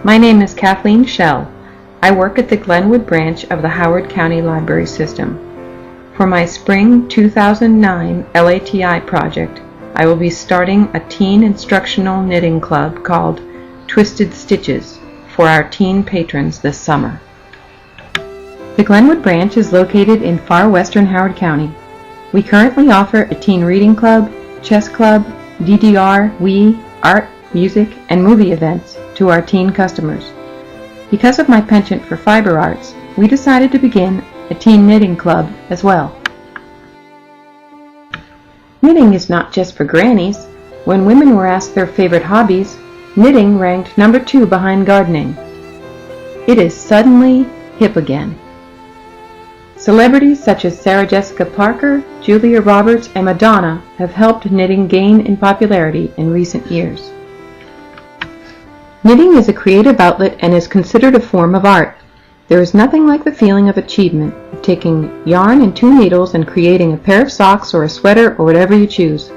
My name is Kathleen Schell. I work at the Glenwood branch of the Howard County Library System. For my Spring 2009 LATI project, I will be starting a teen instructional knitting club called Twisted Stitches for our teen patrons this summer. The Glenwood branch is located in far western Howard County. We currently offer a teen reading club, chess club, DDR, Wii, art, music, and movie events to our teen customers. Because of my penchant for fiber arts, we decided to begin a teen knitting club as well. Knitting is not just for grannies. When women were asked their favorite hobbies, knitting ranked number 2 behind gardening. It is suddenly hip again. Celebrities such as Sarah Jessica Parker, Julia Roberts, and Madonna have helped knitting gain in popularity in recent years. Knitting is a creative outlet and is considered a form of art. There is nothing like the feeling of achievement of taking yarn and 2 needles and creating a pair of socks or a sweater or whatever you choose.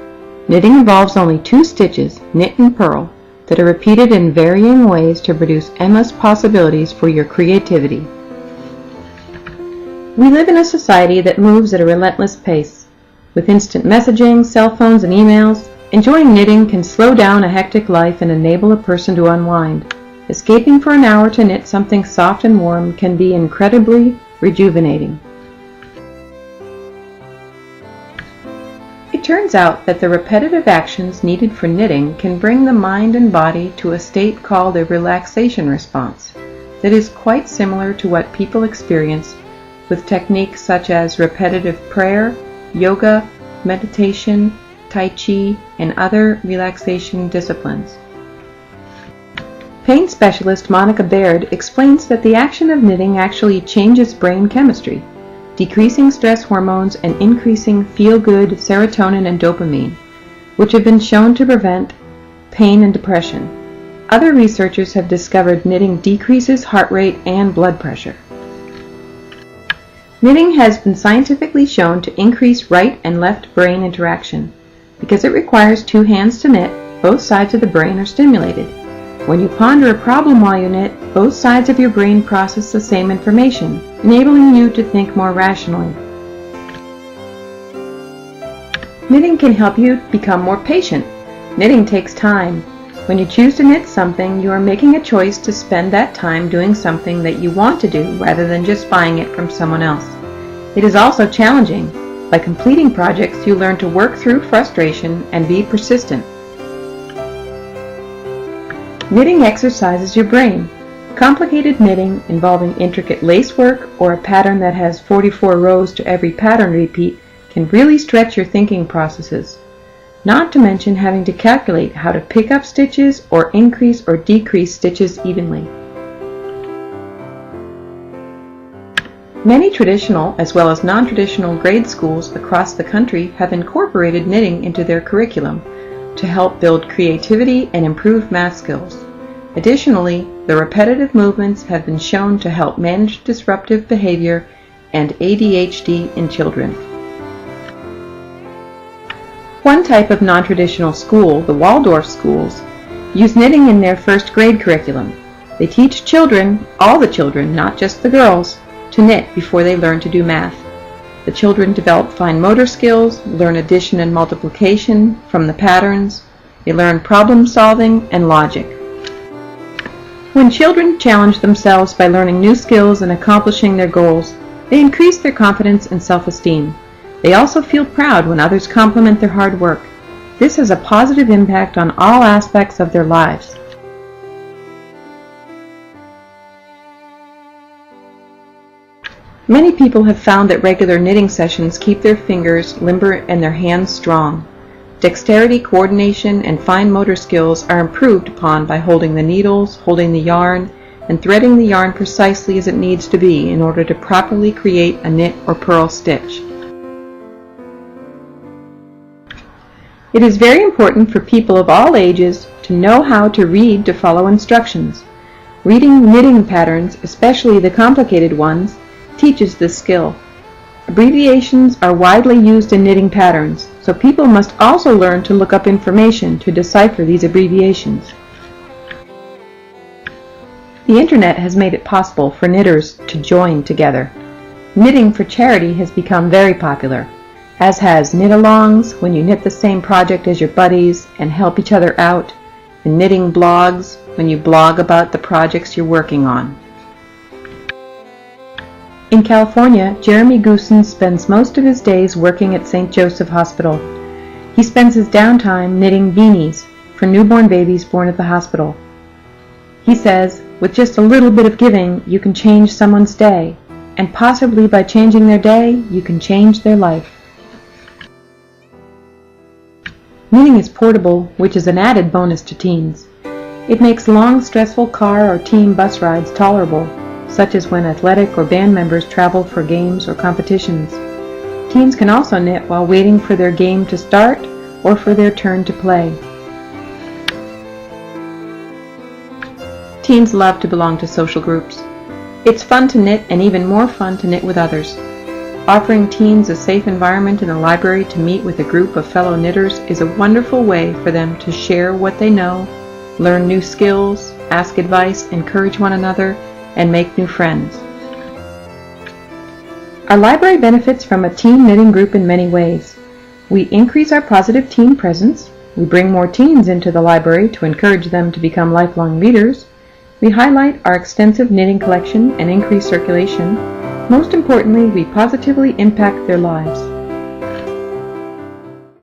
Knitting involves only 2 stitches, knit and purl, that are repeated in varying ways to produce endless possibilities for your creativity. We live in a society that moves at a relentless pace. With instant messaging, cell phones, and emails, enjoying knitting can slow down a hectic life and enable a person to unwind. Escaping for an hour to knit something soft and warm can be incredibly rejuvenating. It turns out that the repetitive actions needed for knitting can bring the mind and body to a state called a relaxation response that is quite similar to what people experience with techniques such as repetitive prayer, yoga, meditation, Tai Chi, and other relaxation disciplines. Pain specialist Monica Baird explains that the action of knitting actually changes brain chemistry, decreasing stress hormones and increasing feel-good serotonin and dopamine, which have been shown to prevent pain and depression. Other researchers have discovered knitting decreases heart rate and blood pressure. Knitting has been scientifically shown to increase right and left brain interaction. Because it requires 2 hands to knit, both sides of the brain are stimulated. When you ponder a problem while you knit, both sides of your brain process the same information, enabling you to think more rationally. Knitting can help you become more patient. Knitting takes time. When you choose to knit something, you are making a choice to spend that time doing something that you want to do rather than just buying it from someone else. It is also challenging. By completing projects, you learn to work through frustration and be persistent. Knitting exercises your brain. Complicated knitting involving intricate lacework or a pattern that has 44 rows to every pattern repeat can really stretch your thinking processes. Not to mention having to calculate how to pick up stitches or increase or decrease stitches evenly. Many traditional as well as non-traditional grade schools across the country have incorporated knitting into their curriculum to help build creativity and improve math skills. Additionally, the repetitive movements have been shown to help manage disruptive behavior and ADHD in children. One type of non-traditional school, the Waldorf schools, use knitting in their first grade curriculum. They teach children, all the children, not just the girls, to knit before they learn to do math. The children develop fine motor skills, learn addition and multiplication from the patterns. They learn problem solving and logic. When children challenge themselves by learning new skills and accomplishing their goals, they increase their confidence and self-esteem. They also feel proud when others compliment their hard work. This has a positive impact on all aspects of their lives. Many people have found that regular knitting sessions keep their fingers limber and their hands strong. Dexterity, coordination, and fine motor skills are improved upon by holding the needles, holding the yarn, and threading the yarn precisely as it needs to be in order to properly create a knit or purl stitch. It is very important for people of all ages to know how to read to follow instructions. Reading knitting patterns, especially the complicated ones, teaches this skill. Abbreviations are widely used in knitting patterns, so people must also learn to look up information to decipher these abbreviations. The internet has made it possible for knitters to join together. Knitting for charity has become very popular, as has knit-alongs, when you knit the same project as your buddies and help each other out, and knitting blogs, when you blog about the projects you're working on. In California, Jeremy Goosen spends most of his days working at St. Joseph Hospital. He spends his downtime knitting beanies for newborn babies born at the hospital. He says, with just a little bit of giving, you can change someone's day, and possibly by changing their day, you can change their life. Knitting is portable, which is an added bonus to teens. It makes long, stressful car or team bus rides tolerable, such as when athletic or band members travel for games or competitions. Teens can also knit while waiting for their game to start or for their turn to play. Teens love to belong to social groups. It's fun to knit and even more fun to knit with others. Offering teens a safe environment in the library to meet with a group of fellow knitters is a wonderful way for them to share what they know, learn new skills, ask advice, encourage one another, and make new friends. Our library benefits from a teen knitting group in many ways. We increase our positive teen presence. We bring more teens into the library to encourage them to become lifelong readers. We highlight our extensive knitting collection and increase circulation. Most importantly, we positively impact their lives.